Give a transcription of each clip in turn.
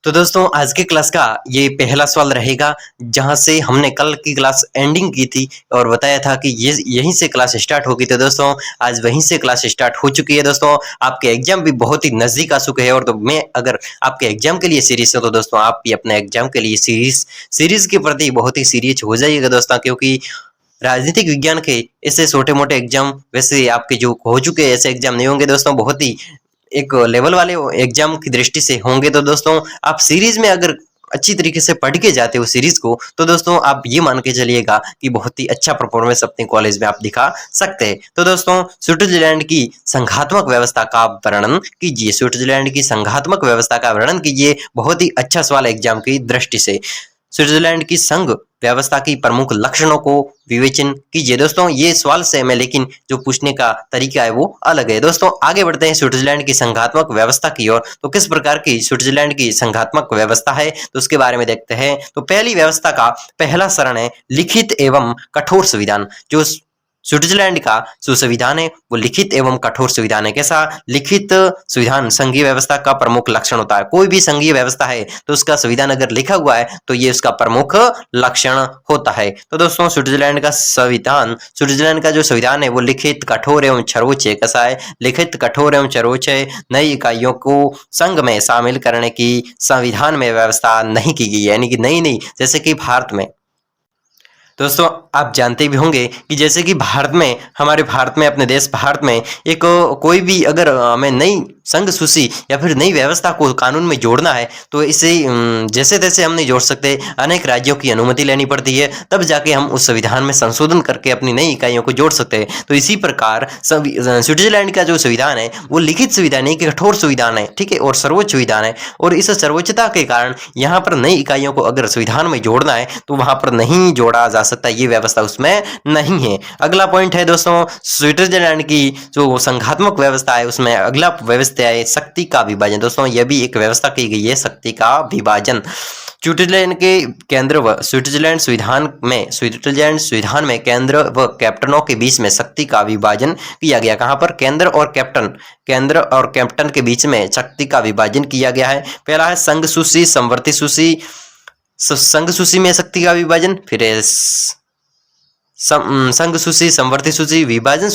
तो दोस्तों आज के क्लास का ये पहला सवाल रहेगा जहां से हमने कल की क्लास एंडिंग की थी और बताया था कि ये यहीं से क्लास स्टार्ट होगी। तो दोस्तों आज वहीं से क्लास स्टार्ट हो चुकी है। दोस्तों आपके एग्जाम भी बहुत ही नजदीक आ चुके हैं और तो मैं अगर आपके एग्जाम के लिए सीरियस है तो दोस्तों आप भी अपने एग्जाम के लिए सीरीज के प्रति बहुत ही सीरियस हो जाइएगा दोस्तों, क्योंकि राजनीतिक विज्ञान के ऐसे छोटे मोटे एग्जाम वैसे आपके जो हो चुके हैं ऐसे एग्जाम नहीं होंगे दोस्तों, बहुत ही एक लेवल वाले एग्जाम की दृष्टि से होंगे। तो दोस्तों आप सीरीज में अगर अच्छी तरीके से पढ़ के जाते हो सीरीज को तो दोस्तों आप ये मान के चलिएगा कि बहुत ही अच्छा परफॉर्मेंस अपने कॉलेज में आप दिखा सकते हैं। तो दोस्तों स्विट्जरलैंड की संघात्मक व्यवस्था का वर्णन कीजिए। स्विट्जरलैंड की संघात्मक व्यवस्था का वर्णन कीजिए। बहुत ही अच्छा सवाल एग्जाम की दृष्टि से। स्विट्जरलैंड की संघ व्यवस्था की प्रमुख लक्षणों को विवेचन कीजिए। दोस्तों ये सवाल सेम है लेकिन जो पूछने का तरीका है वो अलग है। दोस्तों आगे बढ़ते हैं स्विट्जरलैंड की संघात्मक व्यवस्था की ओर। तो किस प्रकार की स्विट्जरलैंड की संघात्मक व्यवस्था है तो उसके बारे में देखते हैं। तो पहली व्यवस्था का पहला चरण है लिखित एवं कठोर संविधान। जो स्विट्जरलैंड का जो संविधान है वो लिखित एवं कठोर संविधान है। कैसा लिखित संविधान संघीय व्यवस्था का प्रमुख लक्षण होता है। कोई भी संघीय व्यवस्था है तो उसका संविधान अगर लिखा हुआ है तो ये उसका प्रमुख लक्षण होता है। तो दोस्तों स्विट्जरलैंड का जो संविधान है वो लिखित कठोर एवं सर्वोच्च है। कैसा है लिखित कठोर एवं सर्वोच्च है। नई इकाइयों को संघ में शामिल करने की संविधान में व्यवस्था नहीं की गई है, यानी कि नई जैसे कि भारत में। दोस्तों आप जानते भी होंगे कि जैसे कि हमारे भारत में अपने देश भारत में एक कोई भी अगर हमें नई संघ सूची या फिर नई व्यवस्था को कानून में जोड़ना है तो इसे जैसे तैसे हम नहीं जोड़ सकते। अनेक राज्यों की अनुमति लेनी पड़ती है तब जाके हम उस संविधान में संशोधन करके अपनी नई इकाइयों को जोड़ सकते हैं। तो इसी प्रकार स्विट्जरलैंड का जो संविधान है वो लिखित संविधान है, कठोर संविधान है, ठीक है, और सर्वोच्च संविधान है। और इस सर्वोच्चता के कारण यहाँ पर नई इकाइयों को अगर संविधान में जोड़ना है तो वहां पर नहीं जोड़ा जा सकता, ये व्यवस्था उसमें नहीं है। अगला पॉइंट है दोस्तों स्विट्जरलैंड की जो संघात्मक व्यवस्था है उसमें अगला व्यवस्था है शक्ति का विभाजन। दोस्तों यह भी एक व्यवस्था की गई है शक्ति का विभाजन। स्विट्जरलैंड के केंद्र व स्विट्जरलैंड संविधान में केंद्र व कैप्टनों के बीच में शक्ति का विभाजन किया गया। कहां पर केंद्र और कैप्टन के बीच में शक्ति का विभाजन किया गया है। पहला है संघ सूची संवर्ती सूची। संघ सूची में शक्ति का विभाजन, फिर संघ सूची संवर्ती सूची विभाजन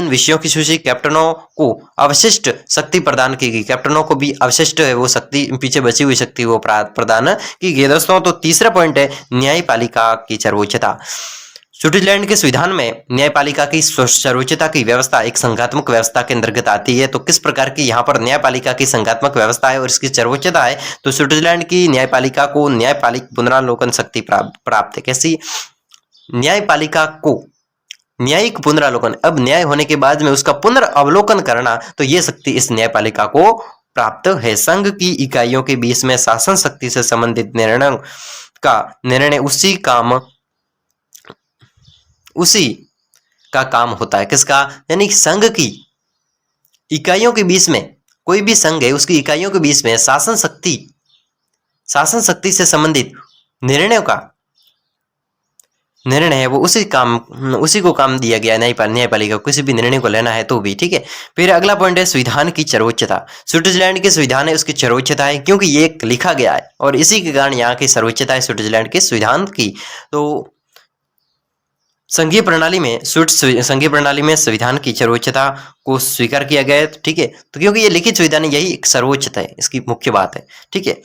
विषयों की सूची। कैप्टनों को अवशिष्ट शक्ति प्रदान की गई। कैप्टनों को भी अवशिष्ट है वो शक्ति, पीछे बची हुई शक्ति वो प्रदान की गई। दोस्तों तो तीसरा पॉइंट है न्यायपालिका की सर्वोच्चता। स्विट्जरलैंड के संविधान में न्यायपालिका की सर्वोच्चता की व्यवस्था एक संघात्मक व्यवस्था के अंतर्गत आती है। तो किस प्रकार की यहाँ पर न्यायपालिका की संघात्मक व्यवस्था है और इसकी सर्वोच्चता है। तो स्विट्जरलैंड की न्यायपालिका को न्यायपालिक पुनरावलोकन शक्ति प्राप्त है। कैसी न्यायपालिका को न्यायिक पुनरावलोकन, अब न्याय होने के बाद में उसका पुनरावलोकन करना, तो ये शक्ति इस न्यायपालिका को प्राप्त है। संघ की इकाइयों के बीच में शासन शक्ति से संबंधित निर्णय उसी का काम होता है। किसका, यानी संघ की इकाइयों के बीच में, कोई भी संघ है उसकी इकाइयों के बीच में शासन शक्ति से संबंधित निर्णय है वो उसी को काम दिया गया न्यायपालिका को किसी भी निर्णय को लेना है तो भी, ठीक है। फिर अगला पॉइंट है संविधान की सर्वोच्चता। स्विट्जरलैंड के संविधान है उसकी सर्वोच्चता है क्योंकि ये लिखा गया है और इसी के कारण यहाँ की सर्वोच्चता है स्विट्जरलैंड के संविधान की। तो संघीय प्रणाली में संविधान की सर्वोच्चता को स्वीकार किया गया है, ठीक है। तो क्योंकि ये लिखित संविधान है यही एक सर्वोच्चता है, इसकी मुख्य बात है, ठीक है।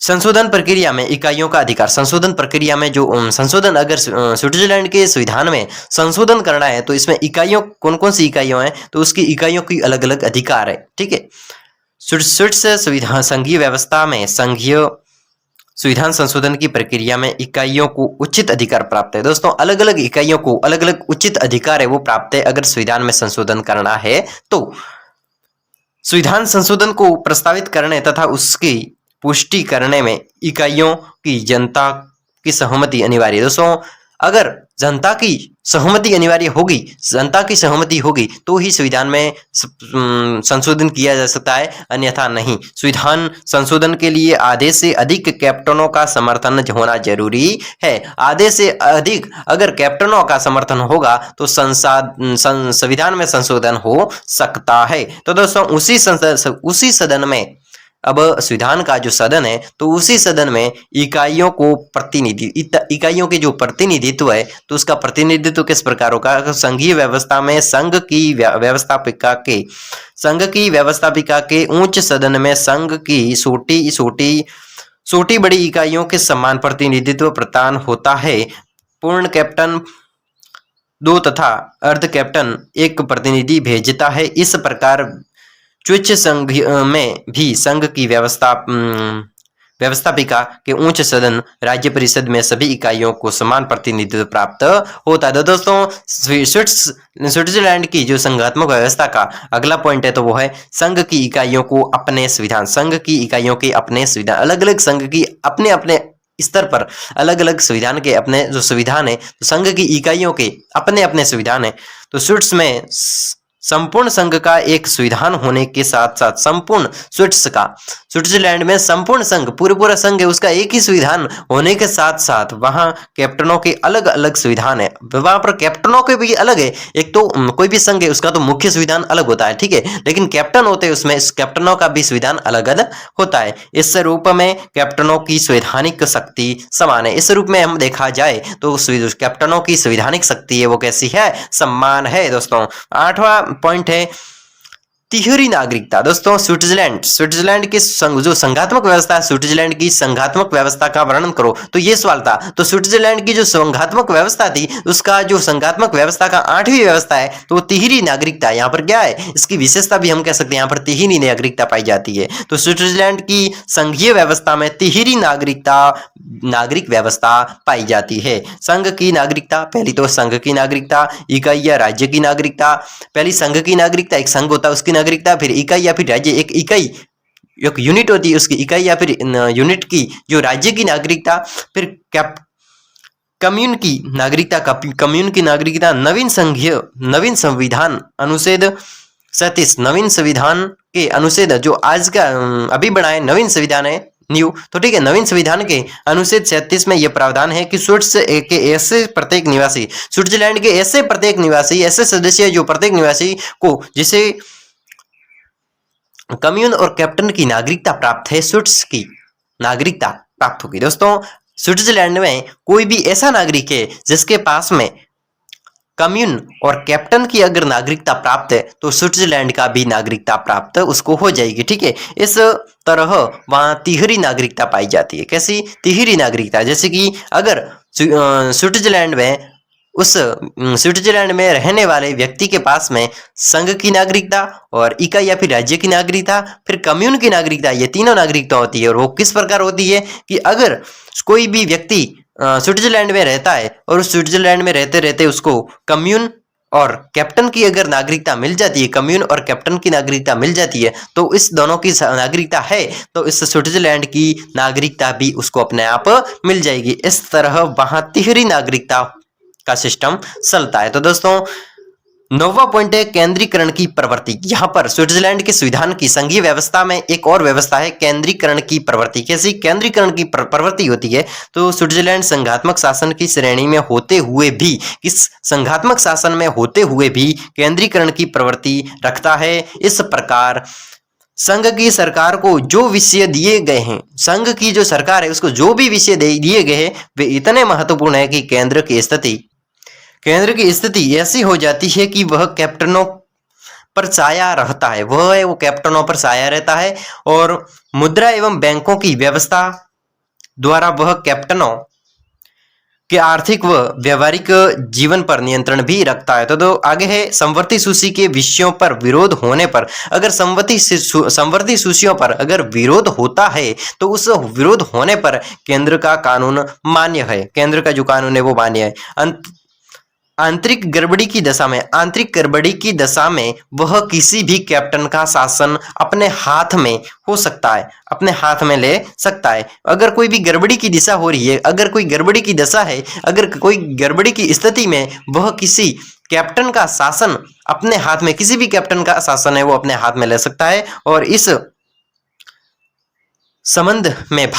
संशोधन प्रक्रिया में इकाइयों का अधिकार। संशोधन प्रक्रिया में जो संशोधन अगर स्विट्जरलैंड के संविधान में संशोधन करना है तो इसमें इकाइयों कौन कौन सी इकाइयों हैं तो उसकी इकाइयों की अलग अलग अधिकार है, ठीक है। संघीय व्यवस्था में संविधान संशोधन की प्रक्रिया में इकाइयों को उचित अधिकार प्राप्त है। दोस्तों अलग अलग इकाइयों को अलग अलग उचित अधिकार है वो प्राप्त है अगर संविधान में संशोधन करना है तो। संविधान संशोधन को प्रस्तावित करने तथा उसकी पुष्टि करने में इकाइयों की जनता की सहमति अनिवार्य है। दोस्तों अगर जनता की सहमति होगी तो ही संविधान में संशोधन किया जा सकता है, अन्यथा नहीं। संविधान संशोधन के लिए आधे से अधिक कैप्टनों का समर्थन होना जरूरी है। आधे से अधिक अगर कैप्टनों का समर्थन होगा तो संविधान में संशोधन हो सकता है। तो दोस्तों उसी सदन में अब संविधान का जो सदन है तो उसी सदन में इकाइयों के जो प्रतिनिधित्व है तो उसका प्रतिनिधित्व किस प्रकार होगा। संघीय व्यवस्था में संघ की व्यवस्थापिका के उच्च सदन में संघ की छोटी बड़ी इकाइयों के समान प्रतिनिधित्व प्रदान होता है। पूर्ण कैप्टन 2 तथा अर्ध कैप्टन 1 प्रतिनिधि भेजता है। इस प्रकार स्विच संघ में भी संघ की व्यवस्थापिका के उच्च सदन राज्य परिषद में सभी इकाइयों को समान प्रतिनिधित्व प्राप्त होता है। तो दोस्तों स्विट्जरलैंड की जो संघात्मक व्यवस्था का अगला पॉइंट है तो वो है संघ की इकाइयों को अपने संविधान। संघ की इकाइयों के अपने संविधान, अलग अलग संघ की अपने अपने स्तर पर अलग अलग संविधान के अपने जो संविधान है, तो संघ की इकाइयों के अपने अपने संविधान है। तो संपूर्ण संघ का एक संविधान होने के साथ साथ संपूर्ण स्विट्जरलैंड में संपूर्ण संघ, पूरा संघ है, उसका एक ही संविधान होने के साथ साथ वहां कैप्टनों के अलग अलग संविधान है। वहां पर कैप्टनों के भी अलग है। एक तो कोई भी संघ है उसका तो मुख्य संविधान अलग होता है, ठीक है, लेकिन कैप्टन होते हैं उसमें कैप्टनों का भी संविधान अलग अलग होता है। इस रूप में कैप्टनों की संवैधानिक शक्ति समान है। इस रूप में हम देखा जाए तो कैप्टनों की संवैधानिक शक्ति है वो कैसी है, समान है। दोस्तों 8वां पॉइंट है तिहरी नागरिकता। दोस्तों स्विट्जरलैंड की जो संघात्मक व्यवस्था है, स्विट्जरलैंड की संघात्मक व्यवस्था का वर्णन करो, तो ये सवाल था। तो स्विट्जरलैंड की जो संघात्मक व्यवस्था थी उसका जो संघात्मक व्यवस्था का 8वीं व्यवस्था है तो तिहरी नागरिकता। यहाँ पर क्या है, इसकी विशेषता भी हम कह सकते हैं, यहाँ पर तिहरी नागरिकता पाई जाती है। तो स्विट्जरलैंड की संघीय व्यवस्था में तिहरी नागरिक व्यवस्था पाई जाती है। संघ की नागरिकता, पहली तो संघ की नागरिकता, इकाई या राज्य की नागरिकता। पहली संघ की नागरिकता, एक संघ होता है उसकी नागरिकता, फिर इकाई या फिर राज्य, एक यूनिट होती है उसकी इकाई या फिर यूनिट की जो राज्य की नागरिकता। फिर कम्यून की नागरिकता नवीन संविधान अनुच्छेद 37, नवीन संविधान के अनुच्छेद जो आज का अभी बनाए नवीन संविधान है न्यू, तो ठीक है, नवीन संविधान के अनुच्छेद 37 में यह प्रावधान है कि स्विट्जरलैंड के ऐसे प्रत्येक निवासी, ऐसे सदस्य जो प्रत्येक निवासी को जिसे कम्यून और कैप्टन की नागरिकता प्राप्त है, स्विट्स की नागरिकता प्राप्त होगी। दोस्तों स्विट्जरलैंड में कोई भी ऐसा नागरिक है जिसके पास में कम्यून और कैप्टन की अगर नागरिकता प्राप्त है तो स्विट्जरलैंड का भी नागरिकता प्राप्त उसको हो जाएगी, ठीक है। इस तरह वहां तिहरी नागरिकता पाई जाती है। कैसी तिहरी नागरिकता, जैसे कि अगर स्विट्जरलैंड में रहने वाले व्यक्ति के पास में संघ की नागरिकता और इकाई या फिर राज्य की नागरिकता, फिर कम्यून की नागरिकता, ये तीनों नागरिकता होती है। और वो किस प्रकार होती है कि अगर कोई भी व्यक्ति स्विट्जरलैंड में रहता है और उस स्विट्जरलैंड में रहते रहते उसको कम्यून और कैप्टन की अगर नागरिकता मिल जाती है, कम्यून और कैप्टन की नागरिकता मिल जाती है, तो इस दोनों की नागरिकता है तो इस स्विट्जरलैंड की नागरिकता भी उसको अपने आप मिल जाएगी। इस तरह वहां तिहरी नागरिकता का सिस्टम चलता है। तो दोस्तों 9वां पॉइंट है केंद्रीकरण की प्रवृत्ति। यहाँ पर स्विट्जरलैंड के संविधान की संघीय व्यवस्था में एक और व्यवस्था है केंद्रीकरण की प्रवृत्ति। कैसी केंद्रीकरण की प्रवृत्ति होती है, तो स्विट्जरलैंड संघात्मक शासन की श्रेणी में होते हुए भी, इस संघात्मक शासन में होते हुए भी केंद्रीकरण की प्रवृत्ति रखता है। इस प्रकार संघ की सरकार को जो विषय दिए गए हैं, संघ की जो सरकार है उसको जो भी विषय दिए गए हैं वे इतने महत्वपूर्ण है कि केंद्र की स्थिति ऐसी हो जाती है कि वह कैप्टनों पर छाया रहता है, वो कैप्टनों पर छाया रहता है। और मुद्रा एवं बैंकों की व्यवस्था द्वारा वह कैप्टनों के आर्थिक व व्यवहारिक जीवन पर नियंत्रण भी रखता है। तो आगे है संवर्ती सूची के विषयों पर विरोध होने पर, अगर संवर्ती सूचियों पर अगर विरोध होता है तो उस विरोध होने पर केंद्र का कानून मान्य है, केंद्र का जो कानून है वो मान्य है। आंतरिक गड़बड़ी की दशा में वह किसी भी कैप्टन का शासन अपने हाथ में हो सकता है, अपने हाथ में ले सकता है। अगर कोई भी गड़बड़ी की दिशा हो रही है, अगर कोई गड़बड़ी की दशा है, अगर कोई गड़बड़ी की स्थिति में वह किसी कैप्टन का शासन अपने हाथ में, किसी भी कैप्टन का शासन है वो अपने हाथ में ले सकता है। और इस संबंध में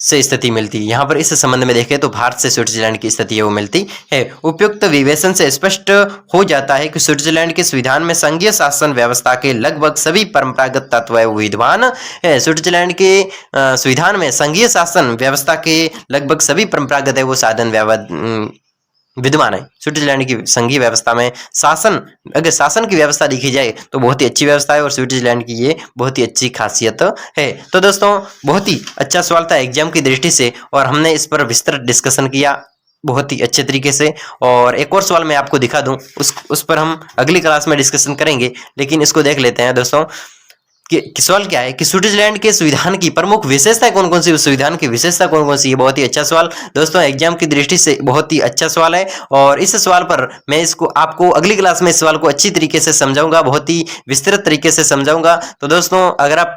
से स्थिति मिलती है। यहाँ पर इस संबंध में देखें तो भारत से स्विट्जरलैंड की स्थिति है वो मिलती है। उपयुक्त विवेचन से स्पष्ट हो जाता है कि स्विट्जरलैंड के संविधान में संघीय शासन व्यवस्था के लगभग सभी परंपरागत तत्व विद्यमान है। स्विट्जरलैंड के संविधान में संघीय शासन व्यवस्था के लगभग सभी परंपरागत है वो साधन विद्यमान है। स्विट्जरलैंड की संघीय व्यवस्था में अगर शासन की व्यवस्था देखी जाए तो बहुत ही अच्छी व्यवस्था है और स्विट्जरलैंड की ये बहुत ही अच्छी खासियत है। तो दोस्तों बहुत ही अच्छा सवाल था एग्जाम की दृष्टि से और हमने इस पर विस्तृत डिस्कशन किया बहुत ही अच्छे तरीके से। और एक और सवाल मैं आपको दिखा दूं, उस पर हम अगली क्लास में डिस्कशन करेंगे, लेकिन इसको देख लेते हैं दोस्तों कि सवाल क्या है कि स्विट्जरलैंड के संविधान की प्रमुख विशेषता कौन कौन सी, उस संविधान की विशेषता कौन कौन सी। ये बहुत ही अच्छा सवाल दोस्तों एग्जाम की दृष्टि से बहुत ही अच्छा सवाल है और इस सवाल पर मैं इसको आपको अगली क्लास में इस सवाल को अच्छी तरीके से समझाऊंगा, बहुत ही विस्तृत तरीके से समझाऊंगा। तो दोस्तों अगर आप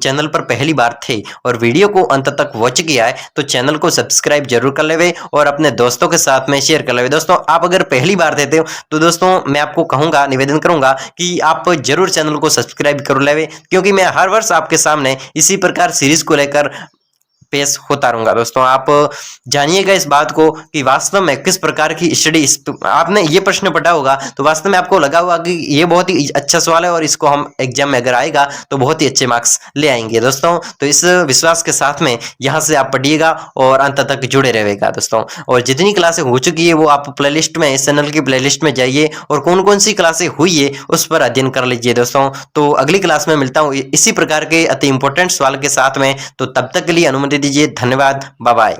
चैनल पर पहली बार थे और वीडियो को अंत तक वॉच किया है तो चैनल को सब्सक्राइब जरूर कर लेवे और अपने दोस्तों के साथ में शेयर कर लेवे। दोस्तों आप अगर पहली बार देते हो तो दोस्तों मैं आपको कहूंगा, निवेदन करूंगा कि आप जरूर चैनल को सब्सक्राइब कर लेवे, क्योंकि मैं हर वर्ष आपके सामने इसी प्रकार सीरीज को लेकर पेश होता रहूंगा। दोस्तों आप जानिएगा इस बात को कि वास्तव में किस प्रकार की स्टडी, आपने ये प्रश्न पढ़ा होगा तो वास्तव में आपको लगा होगा कि ये बहुत ही अच्छा सवाल है और इसको हम एग्जाम में अगर आएगा तो बहुत ही अच्छे मार्क्स ले आएंगे। दोस्तों तो इस विश्वास के साथ में यहाँ से आप पढ़िएगा और अंत तक जुड़े रहेगा दोस्तों। और जितनी क्लासें हो चुकी है वो आप प्लेलिस्ट में, इस चैनल की प्लेलिस्ट में जाइए और कौन कौन सी क्लासें हुई है उस पर अध्ययन कर लीजिए दोस्तों। तो अगली क्लास में मिलता हूँ इसी प्रकार के अति इंपॉर्टेंट सवाल के साथ में, तो तब तक के लिए अनुमति दीजिए। धन्यवाद, बाय बाय।